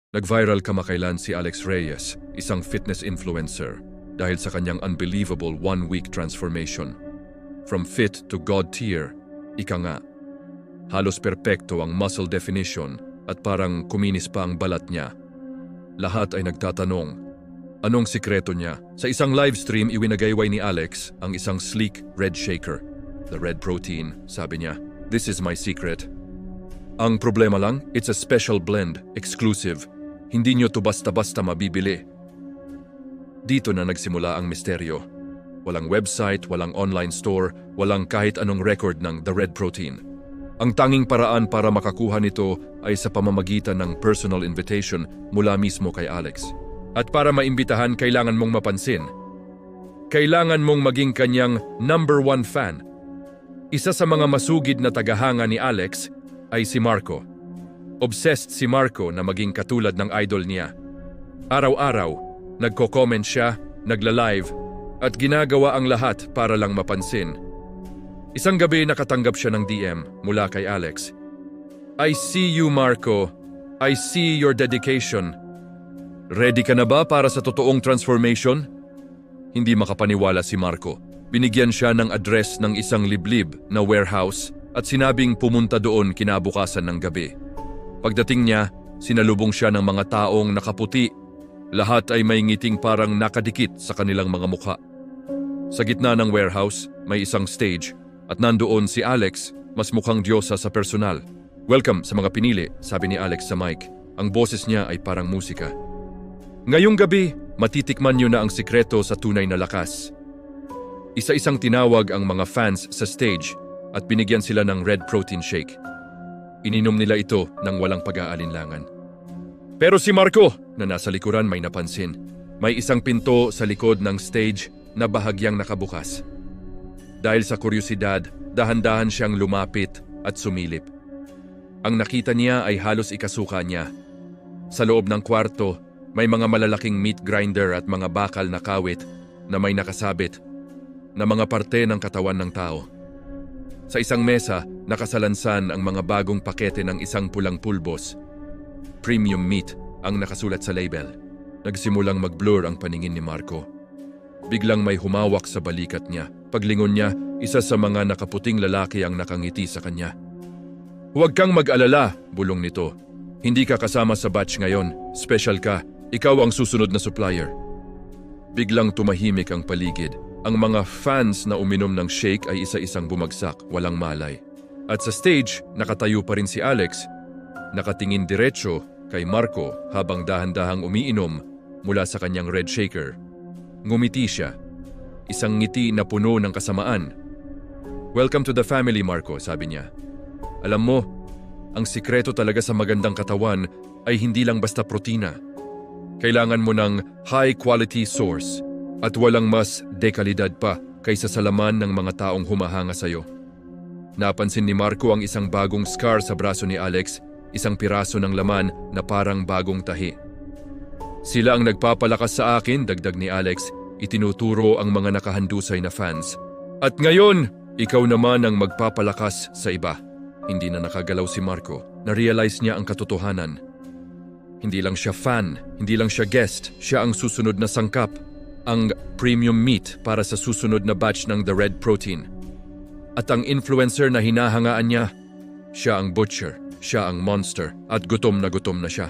Nag-viral kamakailan si Alex Reyes, isang fitness influencer, dahil sa kanyang unbelievable one-week transformation. From fit to God tier, ika nga. Halos perpekto ang muscle definition at parang kuminis pa ang balat niya. Lahat ay nagtatanong, anong sikreto niya? Sa isang livestream, iwinagayway ni Alex ang isang sleek red shaker. The red protein, sabi niya, "This is my secret." Ang problema lang, it's a special blend, exclusive. Hindi nyo to basta-basta mabibili. Dito na nagsimula ang misteryo. Walang website, walang online store, walang kahit anong record ng The Red Protein. Ang tanging paraan para makakuha nito ay sa pamamagitan ng personal invitation mula mismo kay Alex. At para maimbitahan, kailangan mong mapansin. Kailangan mong maging kanyang #1 fan. Isa sa mga masugid na tagahanga ni Alex ay si Marco. Obsessed si Marco na maging katulad ng idol niya. Araw-araw, nagko-comment siya, nagla-live, at ginagawa ang lahat para lang mapansin. Isang gabi nakatanggap siya ng DM mula kay Alex. "I see you, Marco. I see your dedication. Ready ka na ba para sa totoong transformation?" Hindi makapaniwala si Marco. Binigyan siya ng address ng isang liblib na warehouse at sinabing pumunta doon kinabukasan ng gabi. Pagdating niya, sinalubong siya ng mga taong nakaputi. Lahat ay may ngiting parang nakadikit sa kanilang mga mukha. Sa gitna ng warehouse, may isang stage at nandoon si Alex, mas mukhang diyosa sa personal. "Welcome sa mga pinili," sabi ni Alex sa mic. Ang boses niya ay parang musika. "Ngayong gabi, matitikman niyo na ang sikreto sa tunay na lakas." Isa-isang tinawag ang mga fans sa stage at binigyan sila ng red protein shake. Ininom nila ito ng walang pag-aalinlangan. Pero si Marco, na nasa likuran, may napansin. May isang pinto sa likod ng stage na bahagyang nakabukas. Dahil sa kuryosidad, dahan-dahan siyang lumapit at sumilip. Ang nakita niya ay halos ikasuka niya. Sa loob ng kwarto, may mga malalaking meat grinder at mga bakal na kawit na may nakasabit na mga parte ng katawan ng tao. Sa isang mesa, nakasalansan ang mga bagong pakete ng isang pulang pulbos. Premium meat ang nakasulat sa label. Nagsimulang mag-blur ang paningin ni Marco. Biglang may humawak sa balikat niya. Paglingon niya, isa sa mga nakaputing lalaki ang nakangiti sa kanya. "Huwag kang mag-alala," bulong nito. "Hindi ka kasama sa batch ngayon. Special ka. Ikaw ang susunod na supplier." Biglang tumahimik ang paligid. Ang mga fans na uminom ng shake ay isa-isang bumagsak, walang malay. At sa stage, nakatayo pa rin si Alex, nakatingin diretso kay Marco habang dahan-dahang umiinom mula sa kanyang red shaker. Ngumiti siya, isang ngiti na puno ng kasamaan. "Welcome to the family, Marco," sabi niya. "Alam mo, ang sikreto talaga sa magandang katawan ay hindi lang basta protina. Kailangan mo ng high-quality source. At walang mas dekalidad pa kaysa sa laman ng mga taong humahanga sa'yo." Napansin ni Marco ang isang bagong scar sa braso ni Alex, isang piraso ng laman na parang bagong tahi. "Sila ang nagpapalakas sa akin," dagdag ni Alex, itinuturo ang mga nakahandusay na fans. "At ngayon, ikaw naman ang magpapalakas sa iba." Hindi na nakagalaw si Marco. Na-realize niya ang katotohanan. Hindi lang siya fan, hindi lang siya guest, siya ang susunod na sangkap. Ang premium meat para sa susunod na batch ng The Red Protein. At ang influencer na hinahangaan niya, siya ang butcher, siya ang monster, at gutom na siya.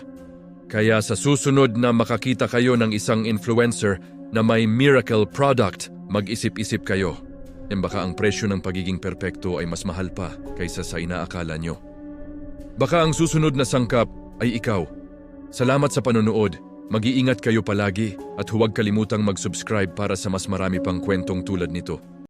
Kaya sa susunod na makakita kayo ng isang influencer na may miracle product, mag-isip-isip kayo. Baka ang presyo ng pagiging perpekto ay mas mahal pa kaysa sa inaakala nyo. Baka ang susunod na sangkap ay ikaw. Salamat sa panonood. Mag-iingat kayo palagi at huwag kalimutang mag-subscribe para sa mas marami pang kwentong tulad nito.